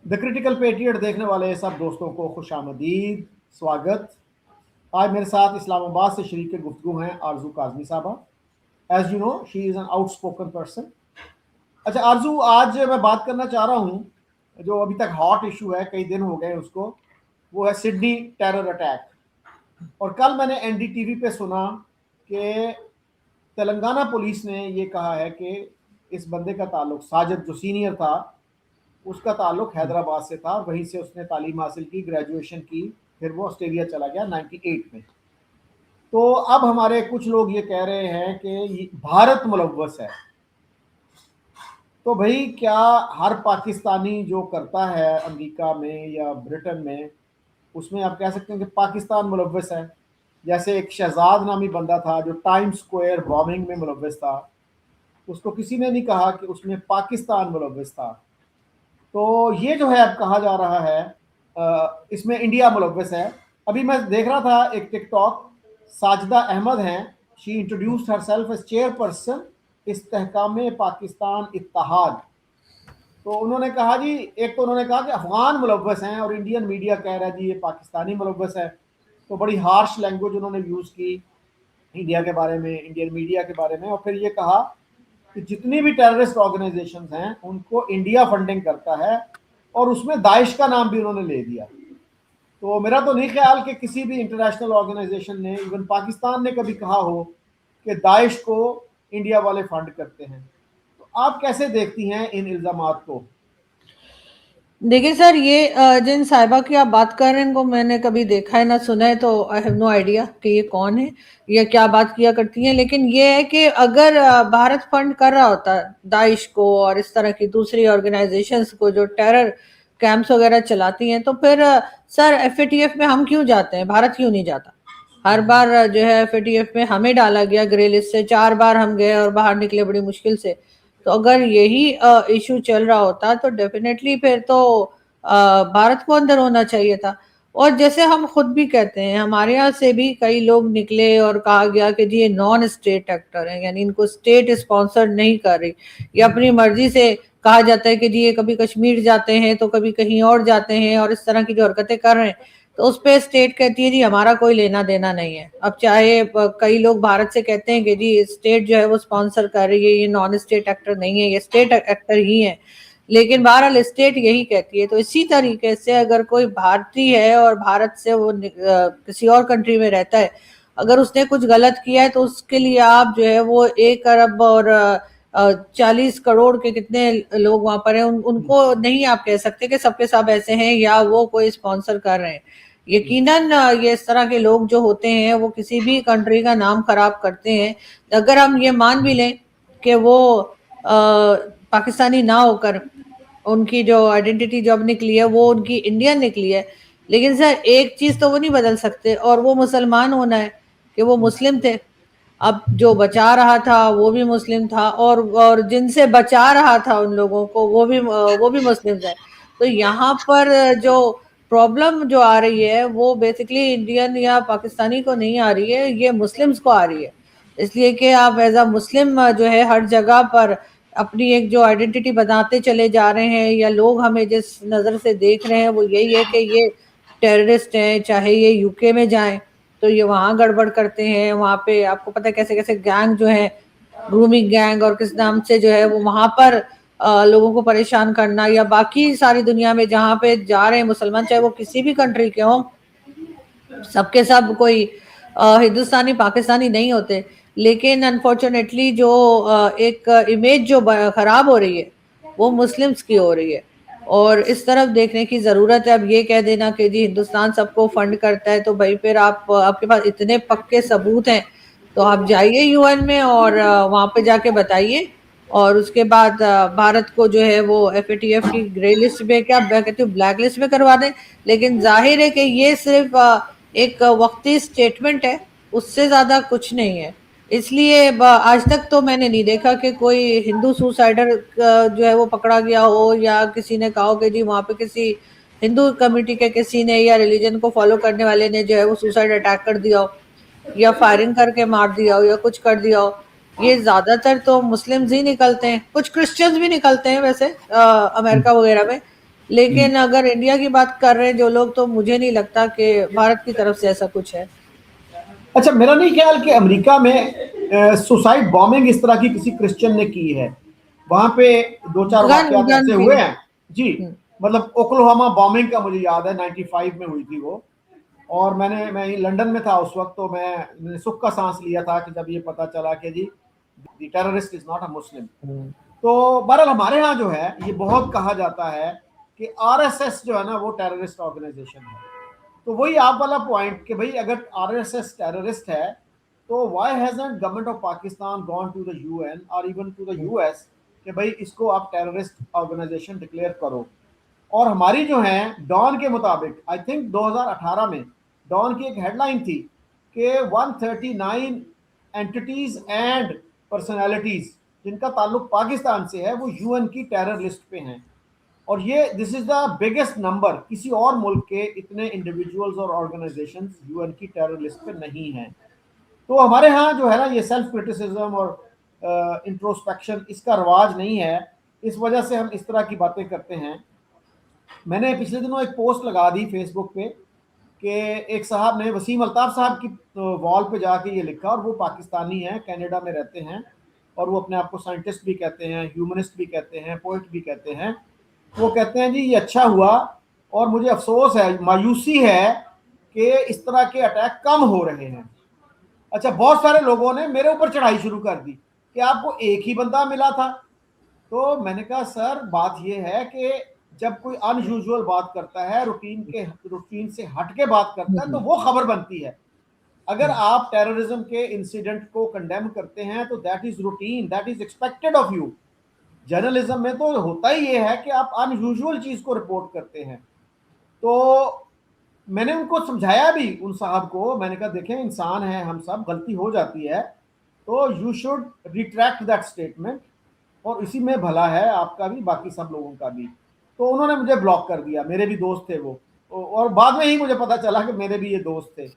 The critical patriot देखने वाले सब दोस्तों को खुशामदीद, स्वागत। आज मेरे साथ इस्लामाबाद से शरीक गुफ्तगू हैं आरजू काजमी साहबा। As you know she is an outspoken person. अच्छा आरजू, आज मैं बात करना चाह रहा हूँ जो अभी तक हॉट इशू है, कई दिन हो गए उसको, वो है सिडनी टेरर अटैक। और कल मैंने एनडीटीवी पे सुना कि तेलंगाना पुलिस ने ये कहा है कि इस बंदे का ताल्लुक, साजिद जो सीनियर था, उसका ताल्लुक हैदराबाद से था। वहीं से उसने तालीम हासिल की, ग्रेजुएशन की, फिर वो ऑस्ट्रेलिया चला गया 98 में। तो अब हमारे कुछ लोग ये कह रहे हैं कि भारत मुलव्वस है। तो भाई, क्या हर पाकिस्तानी जो करता है अमेरिका में या ब्रिटेन में, उसमें आप कह सकते हैं कि पाकिस्तान मुलव्वस है? जैसे एक शहजाद नामी बंदा था जो टाइम स्क्वायर बॉम्बिंग में मुलव्वस था, उसको किसी ने नहीं कहा कि उसमें पाकिस्तान मुलव्वस था। तो ये जो है अब कहा जा रहा है इसमें इंडिया मुलव्वस है। अभी मैं देख रहा था एक टिकटॉक, साजिदा अहमद हैं, she introduced herself as chairperson Istehkam Pakistan Ittehad. तो उन्होंने कहा जी, एक तो उन्होंने कहा कि अफगान मुलव्वस हैं और इंडियन मीडिया कह रहा है जी ये पाकिस्तानी मुलव्वस है। तो बड़ी हार्श लैंग्वेज उन्होंने यूज़ की इंडिया के बारे में, इंडियन मीडिया के बारे में। और फिर ये कहा कि जितनी भी टेररिस्ट ऑर्गेनाइजेशन हैं उनको इंडिया फंडिंग करता है, और उसमें दाइश का नाम भी उन्होंने ले दिया। तो मेरा तो नहीं ख्याल कि किसी भी इंटरनेशनल ऑर्गेनाइजेशन ने, इवन पाकिस्तान ने, कभी कहा हो कि दाइश को इंडिया वाले फंड करते हैं। तो आप कैसे देखती हैं इन इल्जामात को? देखिए सर, ये जिन साहिबा की आप बात कर रहे हैं इनको मैंने कभी देखा है ना सुना है, तो आई हैव नो आइडिया कि ये कौन है या क्या बात किया करती हैं। लेकिन ये है कि अगर भारत फंड कर रहा होता दाइश को और इस तरह की दूसरी ऑर्गेनाइजेशंस को जो टेरर कैंप्स वगैरह चलाती हैं, तो फिर सर एफएटीएफ में हम क्यों जाते हैं? भारत क्यों नहीं जाता? हर बार जो है एफएटीएफ में हमें डाला गया ग्रे लिस्ट से, 4 बार हम गए और बाहर निकले बड़ी मुश्किल से। तो अगर यही इशू चल रहा होता तो डेफिनेटली फिर तो भारत को अंदर होना चाहिए था। और जैसे हम खुद भी कहते हैं, हमारे यहाँ से भी कई लोग निकले और कहा गया कि जी ये नॉन स्टेट एक्टर हैं, यानी इनको स्टेट स्पॉन्सर नहीं कर रही, ये अपनी मर्जी से कहा जाता है कि जी ये कभी कश्मीर जाते हैं तो कभी कहीं और जाते हैं और इस तरह की जो हरकतें कर रहे हैं, तो उस पर स्टेट कहती है जी हमारा कोई लेना देना नहीं है। अब चाहे कई लोग भारत से कहते हैं कि जी स्टेट जो है वो स्पॉन्सर कर रही है, ये नॉन स्टेट एक्टर नहीं है, ये स्टेट एक्टर ही है, लेकिन बहरहाल स्टेट यही कहती है। तो इसी तरीके से अगर कोई भारतीय है और भारत से वो किसी और कंट्री में रहता है, अगर उसने कुछ गलत किया है तो उसके लिए आप जो है वो 1 अरब और 40 करोड़ के कितने लोग वहां पर हैं, उनको नहीं आप कह सकते कि सबके सब ऐसे हैं या वो कोई स्पॉन्सर कर रहे हैं। यकीनन ये इस तरह के लोग जो होते हैं वो किसी भी कंट्री का नाम खराब करते हैं। अगर हम ये मान भी लें कि वो पाकिस्तानी ना होकर उनकी जो आइडेंटिटी जब निकली है वो उनकी इंडियन निकली है, लेकिन सर एक चीज तो वो नहीं बदल सकते, और वो मुसलमान होना है कि वो मुस्लिम थे। अब जो बचा रहा था वो भी मुस्लिम था, और जिनसे बचा रहा था उन लोगों को वो भी मुस्लिम है। तो यहाँ पर जो प्रॉब्लम जो आ रही है वो बेसिकली इंडियन या पाकिस्तानी को नहीं आ रही है, ये मुस्लिम्स को आ रही है। इसलिए कि आप एज अ मुस्लिम जो है हर जगह पर अपनी एक जो आइडेंटिटी बनाते चले जा रहे हैं, या लोग हमें जिस नज़र से देख रहे हैं वो यही है कि ये टेररिस्ट हैं। चाहे ये यूके में जाएं तो ये वहाँ गड़बड़ करते हैं, वहाँ पे आपको पता है कैसे कैसे गैंग जो है, ग्रूमिंग गैंग और किस नाम से जो है वो वहाँ पर लोगों को परेशान करना, या बाकी सारी दुनिया में जहाँ पे जा रहे हैं मुसलमान, चाहे वो किसी भी कंट्री के हों, सबके सब कोई हिंदुस्तानी पाकिस्तानी नहीं होते। लेकिन अनफॉर्चुनेटली जो एक इमेज जो खराब हो रही है वो मुस्लिम्स की हो रही है, और इस तरफ देखने की ज़रूरत है। अब ये कह देना कि जी हिंदुस्तान सबको फंड करता है, तो भाई फिर आपके पास इतने पक्के सबूत हैं तो आप जाइए यूएन में और वहाँ पे जाके बताइए, और उसके बाद भारत को जो है वो एफएटीएफ की ग्रे लिस्ट में, क्या कहती हूँ, ब्लैक लिस्ट में करवा दें। लेकिन जाहिर है कि ये सिर्फ एक वक्ती स्टेटमेंट है, उससे ज्यादा कुछ नहीं है। इसलिए आज तक तो मैंने नहीं देखा कि कोई हिंदू सुसाइडर जो है वो पकड़ा गया हो, या किसी ने कहा हो कि जी वहां पे किसी हिंदू कम्युनिटी के किसी ने या रिलीजन को फॉलो करने वाले ने जो है वो सुसाइड अटैक कर दिया हो, या फायरिंग करके मार दिया हो, या कुछ कर दिया हो। ये ज्यादातर तो मुस्लिम्स ही निकलते हैं, कुछ क्रिश्चियंस भी निकलते हैं वैसे अमेरिका वगैरह में, लेकिन अगर इंडिया की बात कर रहे हैं जो लोग, तो मुझे नहीं लगता कि भारत की तरफ से ऐसा कुछ है। अच्छा, मेरा नहीं ख्याल कि अमेरिका में सुसाइड बॉम्बिंग इस तरह की किसी क्रिश्चियन ने की है। वहां पे 2-4 गन वाकयात गन ऐसे की। हुए हैं जी। मतलब ओक्लाहोमा बॉम्बिंग का मुझे याद है, 95 में हुई थी वो। और मैं लंदन में था उस वक्त, तो मैंने सुख का सांस लिया था कि जब ये पता चला कि जी the terrorist is not a Muslim. तो बहरहाल हमारे यहाँ जो है ये बहुत कहा जाता है कि आरएसएस जो है ना वो टेररिस्ट ऑर्गेनाइजेशन है। तो वही आप वाला पॉइंट कि भाई अगर आरएसएस टेररिस्ट है तो why hasn't government of Pakistan gone to the UN और इवन टू द यूएस कि भाई इसको आप टेररिस्ट ऑर्गेनाइजेशन डिक्लेयर करो। और हमारी जो है डॉन के मुताबिक आई थिंक 2018 में डॉन की एक हेडलाइन थी कि 139 एंटिटीज एंड पर्सनालिटीज जिनका ताल्लुक पाकिस्तान से है वो यूएन की टेरर लिस्ट पे हैं। और ये this is the biggest number, किसी और मुल्क के इतने इंडिविजुअल्स और ऑर्गेनाइजेशंस यूएन की टेरर लिस्ट पे नहीं हैं। तो हमारे यहाँ जो है ना ये सेल्फ क्रिटिसिज्म और इंट्रोस्पेक्शन इसका रवाज नहीं है, इस वजह से हम इस तरह की बातें करते हैं। मैंने पिछले दिनों एक पोस्ट लगा दी फेसबुक पे कि एक साहब ने, वसीम अल्ताफ साहब की वॉल पे जाके ये लिखा, और वो पाकिस्तानी हैं, कनाडा में रहते हैं, और वो अपने आप को साइंटिस्ट भी कहते हैं, ह्यूमनिस्ट भी कहते हैं, पोइट भी कहते हैं। वो कहते हैं जी ये अच्छा हुआ और मुझे अफसोस है, मायूसी है कि इस तरह के अटैक कम हो रहे हैं। अच्छा, बहुत सारे लोगों ने मेरे ऊपर चढ़ाई शुरू कर दी कि आपको एक ही बंदा मिला था। तो मैंने कहा सर बात यह है कि जब कोई अनयूजुअल बात करता है, रूटीन से हट के बात करता है, तो वो खबर बनती है। अगर आप टेररिज्म के इंसिडेंट को कंडेम करते हैं तो that is routine, that is expected of you. Journalism में तो होता ही ये है कि आप अनयूजुअल चीज को रिपोर्ट करते हैं। तो मैंने उनको समझाया भी, उन साहब को मैंने कहा देखें इंसान है, हम सब, गलती हो जाती है, तो you should retract that statement, और इसी में भला है आपका भी, बाकी सब लोगों का भी। तो उन्होंने मुझे ब्लॉक कर दिया, मेरे भी दोस्त थे वो, और बाद में ही मुझे पता चला कि मेरे भी ये दोस्त थे।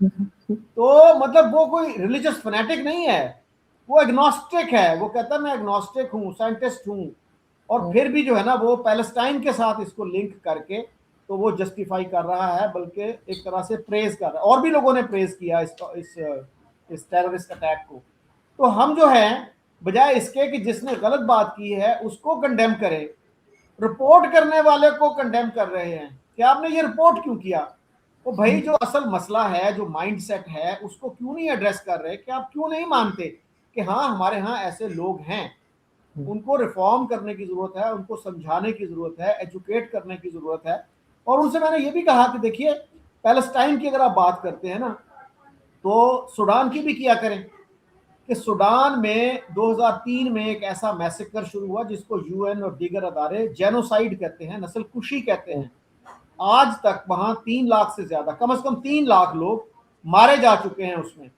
तो मतलब वो कोई रिलीजियस फैनेटिक नहीं है, वो एग्नोस्टिक है। वो कहता है मैं एग्नोस्टिक हूँ, साइंटिस्ट हूँ, और फिर भी जो है ना वो पैलेस्टाइन के साथ इसको लिंक करके तो वो जस्टिफाई कर रहा है, बल्कि एक तरह से प्रेज कर रहा है। और भी लोगों ने प्रेज किया इस टेररिस्ट अटैक को। तो हम जो है बजाय इसके कि जिसने गलत बात की है उसको कंडेम करें, रिपोर्ट करने वाले को कंडेम कर रहे हैं कि आपने ये रिपोर्ट क्यों किया। तो भाई जो असल मसला है, जो माइंडसेट है, उसको क्यों नहीं एड्रेस कर रहे, कि आप क्यों नहीं मानते कि हाँ हमारे यहाँ ऐसे लोग हैं, उनको रिफॉर्म करने की जरूरत है, उनको समझाने की जरूरत है, एजुकेट करने की जरूरत है। और उनसे मैंने ये भी कहा कि देखिए पैलेस्टाइन की अगर आप बात करते हैं ना, तो सूडान की भी किया करें कि सूडान में 2003 में एक ऐसा मैसेकर शुरू हुआ जिसको यूएन और दीगर अदारे जेनोसाइड कहते हैं, नस्ल कुशी कहते हैं। आज तक वहां 3 लाख से ज्यादा, कम से कम 3 लाख लोग मारे जा चुके हैं उसमें।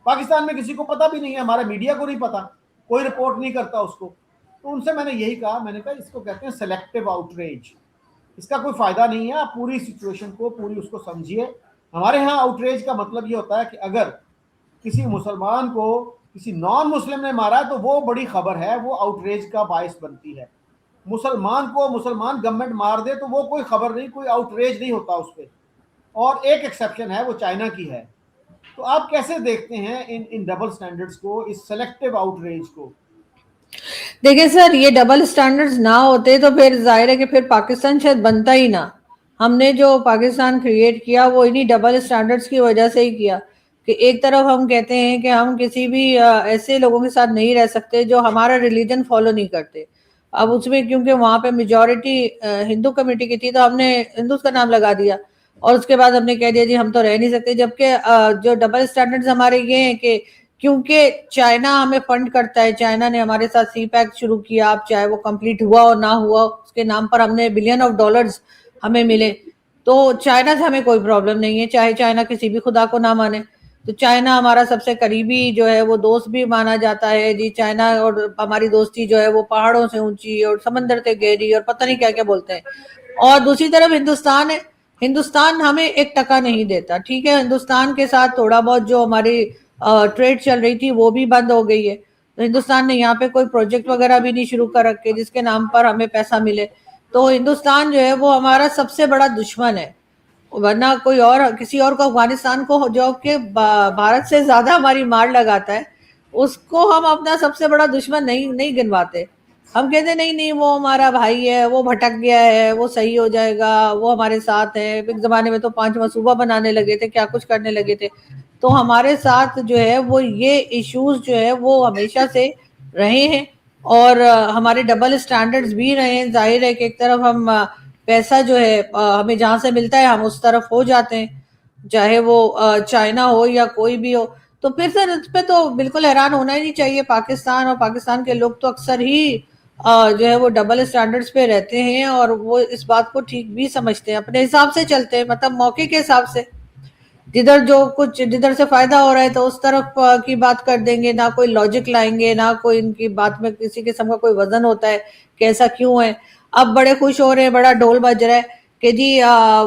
पाकिस्तान में किसी को पता भी नहीं है, हमारे मीडिया को नहीं पता, कोई रिपोर्ट नहीं करता उसको। तो उनसे मैंने यही कहा, मैंने कहा इसको कहते हैं सेलेक्टिव आउटरीच, इसका कोई फायदा नहीं है, आप पूरी सिचुएशन को पूरी उसको समझिए। हमारे यहाँ आउटरीच का मतलब ये होता है कि अगर किसी मुसलमान को किसी नॉन मुस्लिम ने मारा है तो वो बड़ी खबर है, वो आउटरीच का बायस बनती है। मुसलमान को मुसलमान गवर्नमेंट मार दे तो वो कोई खबर नहीं, कोई आउटरीच नहीं होता उस पर। और एक एक्सेप्शन है, वो चाइना की है। तो आप कैसे देखते हैं इन डबल स्टैंडर्ड्स को, इस सेलेक्टिव आउटरीच को? देखिए सर, ये डबल स्टैंडर्ड्स ना होते तो फिर जाहिर है कि फिर पाकिस्तान शायद बनता ही ना। हमने जो पाकिस्तान क्रिएट किया वो इन्हीं डबल स्टैंडर्ड्स की वजह से ही किया कि एक तरफ हम कहते हैं कि हम किसी भी ऐसे लोगों के साथ नहीं रह सकते जो हमारा रिलीजन फॉलो नहीं करते। अब उसमें क्योंकि वहाँ पे मेजॉरिटी हिंदू कम्युनिटी की थी तो हमने हिंदूज का नाम लगा दिया, और उसके बाद हमने कह दिया जी हम तो रह नहीं सकते। जबकि जो डबल स्टैंडर्ड्स हमारे ये हैं कि क्योंकि चाइना हमें फंड करता है, चाइना ने हमारे साथ सी पैक शुरू किया, अब चाहे वो कंप्लीट हुआ और ना हुआ, उसके नाम पर हमने बिलियन ऑफ डॉलर्स हमें मिले। तो चाइना से हमें कोई प्रॉब्लम नहीं है, चाहे चाइना किसी भी खुदा को ना माने। तो चाइना हमारा सबसे करीबी जो है वो दोस्त भी माना जाता है जी। चाइना और हमारी दोस्ती जो है वो पहाड़ों से ऊंची और समंदर से गहरी और पता नहीं क्या क्या बोलते हैं। और दूसरी तरफ हिंदुस्तान है, हिंदुस्तान हमें 1% नहीं देता। ठीक है, हिंदुस्तान के साथ थोड़ा बहुत जो हमारी ट्रेड चल रही थी वो भी बंद हो गई है। तो हिंदुस्तान ने यहाँ पे कोई प्रोजेक्ट वगैरह भी नहीं शुरू कर रखे जिसके नाम पर हमें पैसा मिले। तो हिंदुस्तान जो है वो हमारा सबसे बड़ा दुश्मन है, वरना कोई और किसी और को, अफगानिस्तान को जो कि भारत से ज्यादा हमारी मार लगाता है, उसको हम अपना सबसे बड़ा दुश्मन नहीं नहीं गिनवाते। हम कहते नहीं नहीं वो हमारा भाई है, वो भटक गया है, वो सही हो जाएगा, वो हमारे साथ है। एक जमाने में तो 5वां सूबा बनाने लगे थे, क्या कुछ करने लगे थे। तो हमारे साथ जो है वो ये इश्यूज जो है वो हमेशा से रहे हैं, और हमारे डबल स्टैंडर्ड्स भी रहे हैं। जाहिर है कि एक तरफ हम पैसा जो है हमें जहां से मिलता है हम उस तरफ हो जाते हैं, चाहे वो चाइना हो या कोई भी हो। तो फिर सर इस पे तो बिल्कुल हैरान होना ही नहीं चाहिए। पाकिस्तान और पाकिस्तान के लोग तो अक्सर ही जो है वो डबल स्टैंडर्ड्स पे रहते हैं, और वो इस बात को ठीक भी समझते हैं, अपने हिसाब से चलते हैं, मतलब मौके के हिसाब से। जिधर जो कुछ जिधर से फायदा हो रहा है तो उस तरफ की बात कर देंगे, ना कोई लॉजिक लाएंगे, ना कोई इनकी बात में किसी किस्म का कोई वजन होता है कि ऐसा क्यों है। अब बड़े खुश हो रहे हैं, बड़ा ढोल बज रहा है कि जी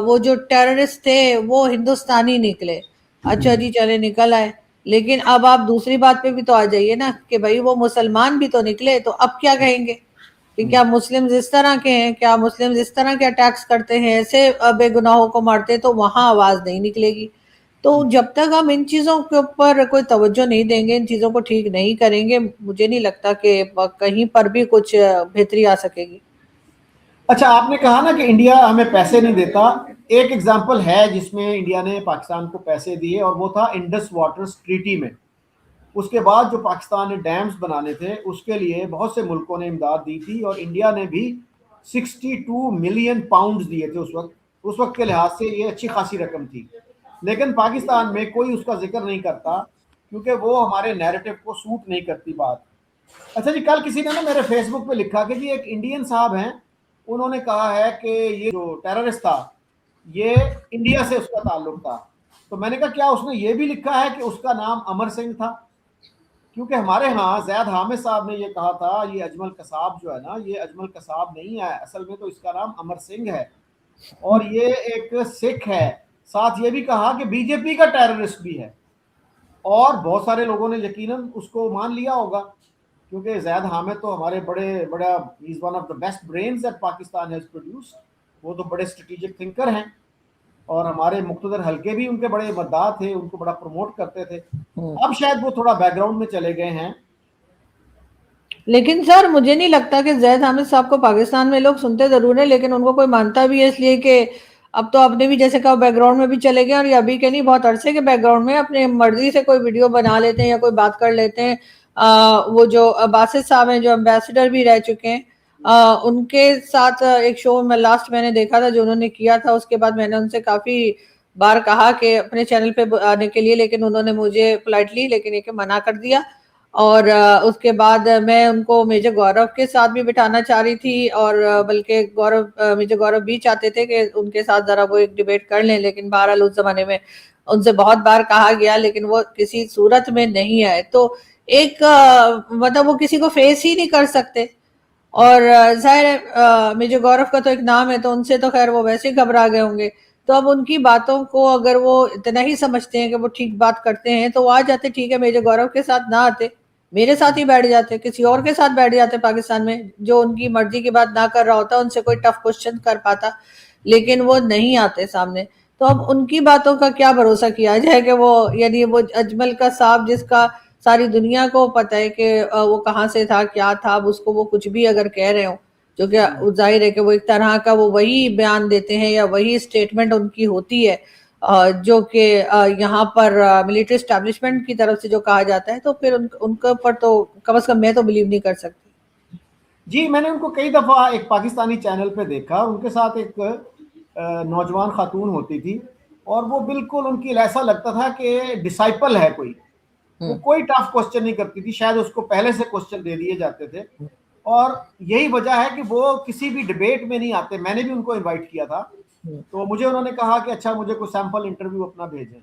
वो जो टेररिस्ट थे वो हिंदुस्तानी निकले। अच्छा जी, चले निकल आए, लेकिन अब आप दूसरी बात पे भी तो आ जाइए ना कि भाई वो मुसलमान भी तो निकले, तो अब क्या कहेंगे कि क्या मुस्लिम्स इस तरह के हैं, क्या मुस्लिम्स इस तरह के अटैक्स करते हैं, ऐसे बेगुनाहों को मारते हैं, तो वहां आवाज नहीं निकलेगी। तो जब तक हम इन चीजों के ऊपर कोई तवज्जो नहीं देंगे, इन चीजों को ठीक नहीं करेंगे, मुझे नहीं लगता कि कहीं पर भी कुछ बेहतरी आ सकेगी। अच्छा, आपने कहा ना कि इंडिया हमें पैसे नहीं देता। एक एग्जांपल है जिसमें इंडिया ने पाकिस्तान को पैसे दिए, और वो था इंडस वाटर्स ट्रीटी में। उसके बाद जो पाकिस्तान ने डैम्स बनाने थे उसके लिए बहुत से मुल्कों ने इमदाद दी थी, और इंडिया ने भी 62 मिलियन पाउंड दिए थे उस वक्त के लिहाज से ये अच्छी खासी रकम थी। लेकिन पाकिस्तान में कोई उसका जिक्र नहीं करता, क्योंकि वो हमारे नैरेटिव को सूट नहीं करती बात। अच्छा जी, कल किसी ने ना मेरे फेसबुक पे लिखा कि जी एक इंडियन साहब हैं, उन्होंने कहा है कि ये जो टेररिस्ट था ये इंडिया से उसका ताल्लुक था। तो मैंने कहा क्या उसने ये भी लिखा है कि उसका नाम अमर सिंह था? क्योंकि हमारे यहाँ जैद हामिद साहब ने ये कहा था, ये अजमल कसाब जो है ना, ये अजमल कसाब नहीं है, असल में तो इसका नाम अमर सिंह है, और ये एक सिख है। साथ ये भी कहा कि बीजेपी का टेररिस्ट भी है, और बहुत सारे लोगों ने यकीनन उसको मान लिया होगा, क्योंकि जैद हामिद तो हमारे बड़े बड़ा is one of the best brains that Pakistan has produced. वो तो बड़े स्ट्रेटेजिक थिंकर हैं, और हमारे मुख्तदर हल्के भी उनके बड़े मद्दाह थे, उनको बड़ा प्रमोट करते थे। अब शायद वो थोड़ा बैकग्राउंड में चले गए हैं। लेकिन सर मुझे नहीं लगता कि जैद हामिद साहब को पाकिस्तान में लोग सुनते जरूर है, लेकिन उनको कोई मानता भी है, इसलिए कि अब तो आपने भी जैसे कहा बैकग्राउंड में भी चले गए, और ये अभी के नहीं बहुत अरसे के बैकग्राउंड में अपने मर्जी से कोई वीडियो बना लेते हैं या कोई बात कर लेते हैं। वो जो बासित साहब हैं जो एम्बेसडर भी रह चुके हैं, उनके साथ एक शो में लास्ट मैंने देखा था जो उन्होंने किया था, उसके बाद मैंने उनसे काफी बार कहा कि अपने चैनल पे आने के लिए, लेकिन उन्होंने मुझे पोलाइटली लेकिन एक मना कर दिया। और उसके बाद मैं उनको मेजर गौरव के साथ भी बिठाना चाह रही थी, और बल्कि मेजर गौरव भी चाहते थे कि उनके साथ जरा वो एक डिबेट कर लें, लेकिन बहरहाल उस जमाने में उनसे बहुत बार कहा गया, लेकिन वो किसी सूरत में नहीं आए। तो एक मतलब वो किसी को फेस ही नहीं कर सकते, और जाहिर है मेजर गौरव का तो एक नाम है, तो उनसे तो खैर वो वैसे ही घबरा गए होंगे। तो अब उनकी बातों को अगर वो इतना ही समझते हैं कि वो ठीक बात करते हैं, तो वो आ जाते, ठीक है मेजर गौरव के साथ ना आते, मेरे साथ ही बैठ जाते, किसी और के साथ बैठ जाते पाकिस्तान में, जो उनकी मर्जी की बात ना कर रहा होता, उनसे कोई टफ क्वेश्चन कर पाता, लेकिन वो नहीं आते सामने। तो अब उनकी बातों का क्या भरोसा किया जाए कि वो, यानी वो अजमल का साहब जिसका सारी दुनिया को पता है कि वो कहाँ से था क्या था, अब उसको वो कुछ भी अगर कह रहे हो, जो कि जाहिर है कि वो एक तरह का वो वही बयान देते हैं या वही स्टेटमेंट उनकी होती है जो कि यहाँ पर मिलिट्री एस्टैब्लिशमेंट की तरफ से जो कहा जाता है, तो फिर उनके ऊपर तो कम से कम मैं तो बिलीव नहीं कर सकती। जी, मैंने उनको कई दफ़ा एक पाकिस्तानी चैनल पे देखा, उनके साथ एक नौजवान खातून होती थी, और वो बिल्कुल उनकी ऐसा लगता था कि डिसाइपल है कोई। वो कोई टफ क्वेश्चन नहीं करती थी, शायद उसको पहले से क्वेश्चन दे दिए जाते थे, और यही वजह है कि वो किसी भी डिबेट में नहीं आते। मैंने भी उनको इनवाइट किया था, तो मुझे उन्होंने कहा कि अच्छा मुझे कोई सैंपल इंटरव्यू अपना भेजें।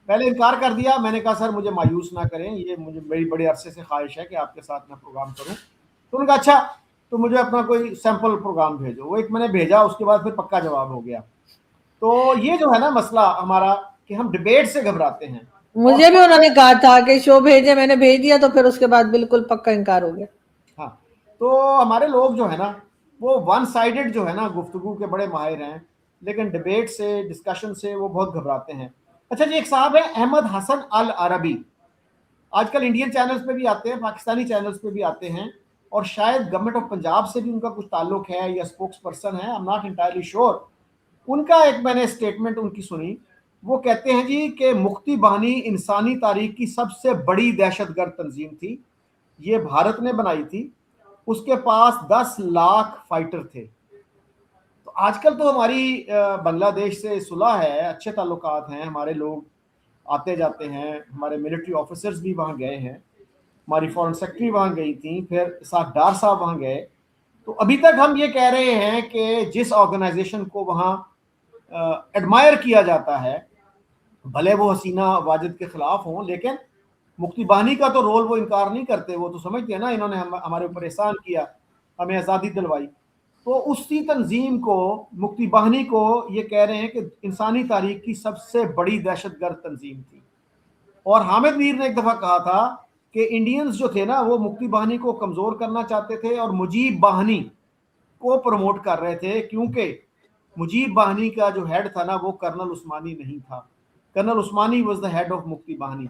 पहले इनकार कर दिया, मैंने कहा सर मुझे मायूस ना करें, ये मुझे मेरी बड़ी अरसे से ख्वाहिश है कि आपके साथ मैं प्रोग्राम करूं। तो उन्होंने कहा अच्छा तो मुझे अपना कोई सैंपल प्रोग्राम भेजो। वो एक मैंने भेजा, उसके बाद फिर पक्का जवाब हो गया। तो ये जो है ना मसला हमारा, कि हम डिबेट से घबराते हैं। मुझे भी उन्होंने कहा था कि शो भेजे, मैंने भेज दिया, तो फिर उसके बाद बिल्कुल पक्का इनकार हो गया। हाँ, तो हमारे लोग जो है ना वो वन साइडेड जो है ना गुफ्तगू के बड़े माहिर हैं, लेकिन डिबेट से, डिस्कशन से वो बहुत घबराते हैं। अच्छा जी, एक साहब है अहमद हसन अल अरबी, आजकल इंडियन चैनल्स पे भी आते हैं, पाकिस्तानी चैनल्स पे भी आते हैं, और शायद गवर्नमेंट ऑफ पंजाब से भी उनका कुछ ताल्लुक है या स्पोक्स पर्सन है, I am not entirely sure. उनका एक मैंने स्टेटमेंट उनकी सुनी, वो कहते हैं जी कि मुक्ति बाहिनी इंसानी तारीख की सबसे बड़ी दहशतगर्द तंजीम थी, ये भारत ने बनाई थी, उसके पास 10 लाख फाइटर थे। तो आजकल तो हमारी बांग्लादेश से सुलह है, अच्छे ताल्लुकात हैं, हमारे लोग आते जाते हैं, हमारे मिलिट्री ऑफिसर्स भी वहाँ गए हैं, हमारी फॉरेन सेक्रेटरी वहाँ गई थी, फिर इसाक डार साहब वहाँ गए। तो अभी तक हम ये कह रहे हैं कि जिस ऑर्गेनाइजेशन को वहाँ एडमायर किया जाता है, भले वो हसीना वाजिद के खिलाफ हों, लेकिन मुक्ति बाहिनी का तो रोल वो इनकार नहीं करते, वो तो समझते हैं ना इन्होंने हमारे ऊपर एहसान किया, हमें आज़ादी दिलवाई। तो उसी तंजीम को, मुक्ति बाहिनी को, ये कह रहे हैं कि इंसानी तारीख की सबसे बड़ी दहशतगर्द तंजीम थी। और हामिद मीर ने एक दफ़ा कहा था कि इंडियंस जो थे ना वो मुक्ति बाहिनी को कमज़ोर करना चाहते थे और मुजीब बाहिनी को प्रमोट कर रहे थे, क्योंकि मुजीब बाहिनी का जो हेड था ना वो कर्नल उस्मानी नहीं था, colonel Usmani was the head of Mukti Bahini.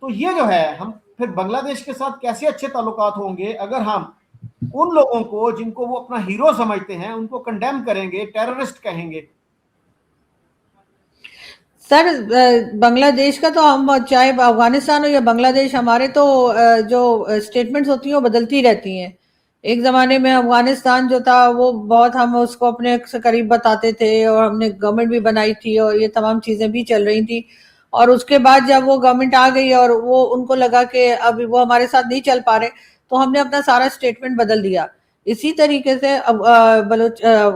तो ये जो है, हम फिर बांग्लादेश के साथ कैसे अच्छे ताल्लुकात होंगे अगर हम उन लोगों को जिनको वो अपना हीरो समझते हैं उनको कंडेम करेंगे, टेररिस्ट कहेंगे। सर बांग्लादेश का तो हम, चाहे अफगानिस्तान हो या बांग्लादेश, हमारे तो जो स्टेटमेंट्स होती हैं वो बदलती रहती हैं। एक ज़माने में अफगानिस्तान जो था वो बहुत, हम उसको अपने से करीब बताते थे और हमने गवर्नमेंट भी बनाई थी और ये तमाम चीज़ें भी चल रही थी। और उसके बाद जब वो गवर्नमेंट आ गई और वो उनको लगा कि अब वो हमारे साथ नहीं चल पा रहे, तो हमने अपना सारा स्टेटमेंट बदल दिया। इसी तरीके से अब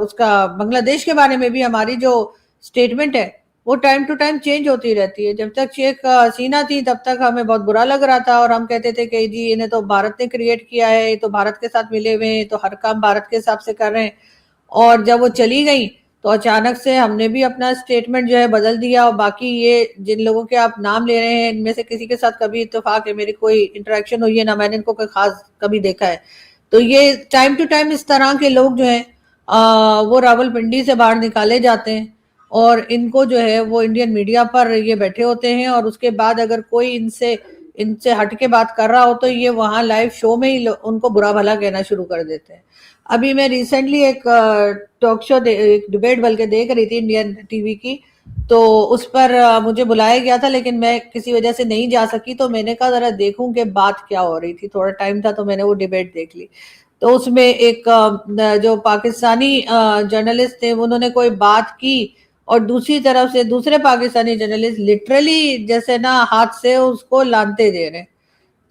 उसका बांग्लादेश के बारे में भी हमारी जो स्टेटमेंट है वो टाइम टू टाइम चेंज होती रहती है। जब तक शेख हसीना थी तब तक हमें बहुत बुरा लग रहा था और हम कहते थे कि जी इन्हें तो भारत ने क्रिएट किया है, ये तो भारत के साथ मिले हुए हैं, तो हर काम भारत के हिसाब से कर रहे हैं। और जब वो चली गई तो अचानक से हमने भी अपना स्टेटमेंट जो है बदल दिया। और बाकी ये जिन लोगों के आप नाम ले रहे हैं, इनमें से किसी के साथ कभी इत्तेफाक है मेरी कोई इंटरेक्शन हुई है ना मैंने इनको कोई खास कभी देखा है। तो ये टाइम टू टाइम इस तरह के लोग जो है वो रावलपिंडी से बाहर निकाले जाते हैं और इनको जो है वो इंडियन मीडिया पर ये बैठे होते हैं और उसके बाद अगर कोई इनसे इनसे हट के बात कर रहा हो तो ये वहाँ लाइव शो में ही उनको बुरा भला कहना शुरू कर देते हैं। अभी मैं रिसेंटली एक टॉक शो, एक डिबेट बल्कि देख रही थी इंडियन टीवी की, तो उस पर मुझे बुलाया गया था लेकिन मैं किसी वजह से नहीं जा सकी। तो मैंने कहा जरा देखूं कि बात क्या हो रही थी, थोड़ा टाइम था तो मैंने वो डिबेट देख ली। तो उसमें एक जो पाकिस्तानी जर्नलिस्ट थे उन्होंने कोई बात की और दूसरी तरफ से दूसरे पाकिस्तानी जर्नलिस्ट लिटरली जैसे ना हाथ से उसको लानते दे रहे।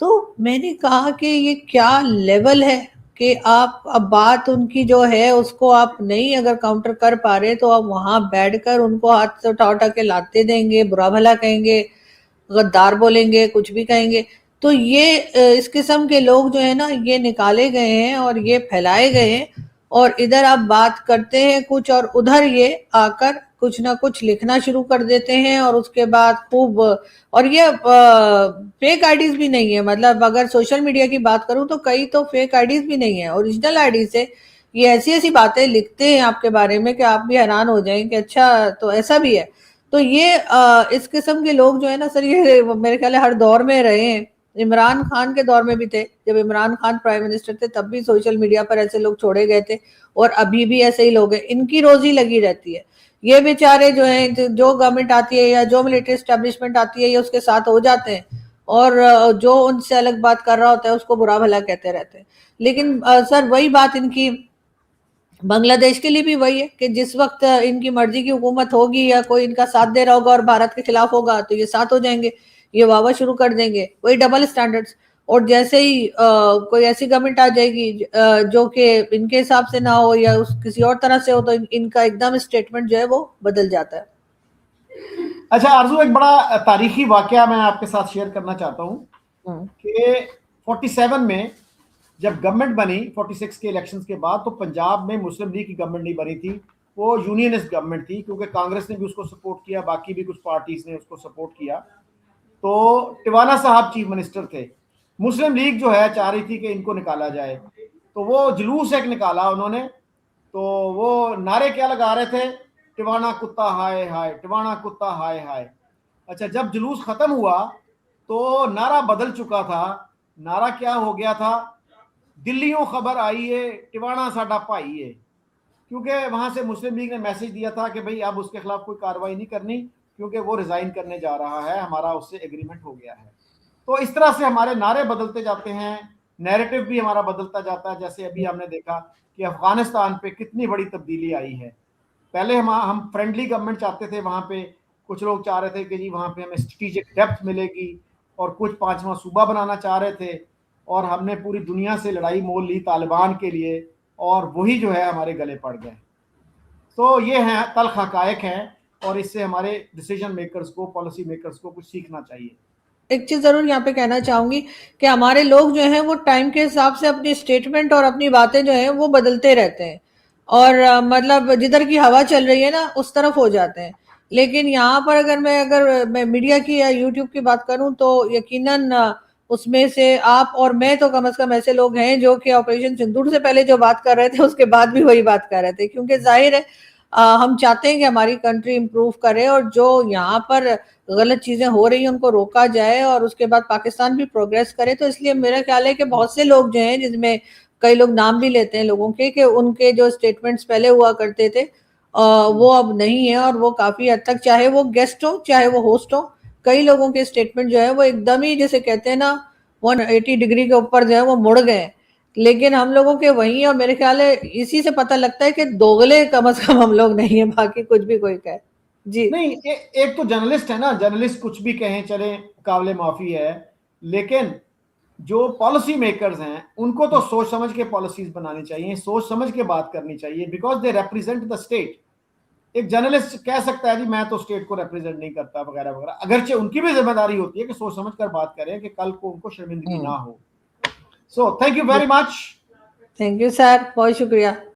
तो मैंने कहा कि ये क्या लेवल है कि आप अब बात उनकी जो है उसको आप नहीं अगर काउंटर कर पा रहे तो आप वहां बैठकर उनको हाथ से उठा उठा के लाते देंगे, बुरा भला कहेंगे, गद्दार बोलेंगे, कुछ भी कहेंगे। तो ये इस किस्म के लोग जो है ना ये निकाले गए हैं और ये फैलाए गए हैं और इधर आप बात करते हैं कुछ और उधर ये आकर कुछ ना कुछ लिखना शुरू कर देते हैं और उसके बाद खूब, और ये फेक आईडीज भी नहीं है, मतलब अगर सोशल मीडिया की बात करूं तो कई तो फेक आईडीज भी नहीं है, ओरिजिनल आईडी से ये ऐसी ऐसी बातें लिखते हैं आपके बारे में कि आप भी हैरान हो जाएं कि अच्छा तो ऐसा भी है। तो ये इस किस्म के लोग जो है ना सर, ये मेरे ख्याल है हर दौर में रहे हैं। इमरान खान के दौर में भी थे, जब इमरान खान प्राइम मिनिस्टर थे तब भी सोशल मीडिया पर ऐसे लोग छोड़े गए थे और अभी भी ऐसे ही लोग हैं, इनकी रोजी लगी रहती है। ये बेचारे जो हैं, जो गवर्नमेंट आती है या जो मिलिट्री एस्टेब्लिशमेंट आती है ये उसके साथ हो जाते हैं और जो उनसे अलग बात कर रहा होता है उसको बुरा भला कहते रहते हैं। लेकिन सर वही बात इनकी बांग्लादेश के लिए भी वही है कि जिस वक्त इनकी मर्जी की हुकूमत होगी या कोई इनका साथ दे रहा होगा और भारत के खिलाफ होगा तो ये साथ हो जाएंगे, ये वाह शुरू कर देंगे, वही डबल स्टैंडर्ड्स। और जैसे ही कोई ऐसी गवर्नमेंट आ जाएगी जो कि इनके हिसाब से ना हो या किसी और तरह से हो तो इनका एकदम स्टेटमेंट जो है वो बदल जाता है। अच्छा आरजू, एक बड़ा तारीखी वाकया मैं आपके साथ शेयर करना चाहता हूँ कि 47 में जब गवर्नमेंट बनी 46 के इलेक्शंस के बाद, तो पंजाब में मुस्लिम लीग की गवर्नमेंट नहीं बनी थी, वो यूनियनिस्ट गवर्नमेंट थी, क्योंकि कांग्रेस ने भी उसको सपोर्ट किया, बाकी भी कुछ पार्टीज ने उसको सपोर्ट किया। तो टिवाना साहब चीफ मिनिस्टर थे। मुस्लिम लीग जो है चाह रही थी कि इनको निकाला जाए, तो वो जुलूस एक निकाला उन्होंने तो वो नारे क्या लगा रहे थे, टिवाना कुत्ता हाय हाय, टिवाना कुत्ता हाय हाय। अच्छा, जब जुलूस खत्म हुआ तो नारा बदल चुका था। नारा क्या हो गया था, दिल्लियों खबर आई है, टिवाना साडा भाई है। क्योंकि वहां से मुस्लिम लीग ने मैसेज दिया था कि भाई अब उसके खिलाफ कोई कार्रवाई नहीं करनी, क्योंकि वो रिजाइन करने जा रहा है, हमारा उससे एग्रीमेंट हो गया है। तो इस तरह से हमारे नारे बदलते जाते हैं, नैरेटिव भी हमारा बदलता जाता है। जैसे अभी हमने देखा कि अफगानिस्तान पे कितनी बड़ी तब्दीली आई है। पहले हम फ्रेंडली गवर्नमेंट चाहते थे, वहां पे कुछ लोग चाह रहे थे कि जी वहां पे हमें स्ट्रेटेजिक डेप्थ मिलेगी, और कुछ पांचवा सूबा बनाना चाह रहे थे, और हमने पूरी दुनिया से लड़ाई मोल ली तालिबान के लिए, और वही जो है हमारे गले पड़ गए। तो ये है तल्ख हकायक हैं, और इससे हमारे डिसीजन मेकर्स को, पॉलिसी मेकर्स को कुछ सीखना चाहिए। एक चीज जरूर यहाँ पे कहना चाहूंगी कि हमारे लोग जो हैं वो टाइम के हिसाब से अपनी स्टेटमेंट और अपनी बातें जो हैं वो बदलते रहते हैं, और मतलब जिधर की हवा चल रही है ना उस तरफ हो जाते हैं। लेकिन यहाँ पर अगर मैं मीडिया की या यूट्यूब की बात करूं तो यकीनन उसमें से आप और मैं तो कम से कम ऐसे लोग हैं जो कि ऑपरेशन सिंदूर से पहले जो बात कर रहे थे उसके बाद भी वही बात कर रहे थे, क्योंकि जाहिर है हम चाहते हैं कि हमारी कंट्री इंप्रूव करे, और जो यहाँ पर गलत चीजें हो रही हैं उनको रोका जाए, और उसके बाद पाकिस्तान भी प्रोग्रेस करे। तो इसलिए मेरा ख्याल है कि बहुत से लोग जो हैं, जिसमें कई लोग नाम भी लेते हैं लोगों के, कि उनके जो स्टेटमेंट्स पहले हुआ करते थे वो अब नहीं है, और वो काफी हद तक, चाहे वो गेस्ट हो चाहे वो होस्ट हो, कई लोगों के स्टेटमेंट जो है वो एकदम ही, जैसे कहते हैं ना, 180 डिग्री के ऊपर जो है वो मुड़ गए। लेकिन हम लोगों के वही, और मेरे ख्याल है इसी से पता लगता है कि दोगले कम से कम हम लोग नहीं है, बाकी कुछ भी कोई कहे। जी नहीं, एक तो जर्नलिस्ट है ना, जर्नलिस्ट कुछ भी कहें चले, काबिल माफी है। लेकिन जो पॉलिसी मेकर्स हैं उनको तो सोच समझ के पॉलिसीज बनानी चाहिए, सोच समझ के बात करनी चाहिए, because they represent the state. एक जर्नलिस्ट कह सकता है जी मैं तो स्टेट को रिप्रेजेंट नहीं करता वगैरह वगैरह, अगरचे उनकी भी जिम्मेदारी होती है कि सोच समझ कर बात करें कि कल को उनको शर्मिंदगी ना हो। So thank you very much. Thank you sir, बहुत शुक्रिया।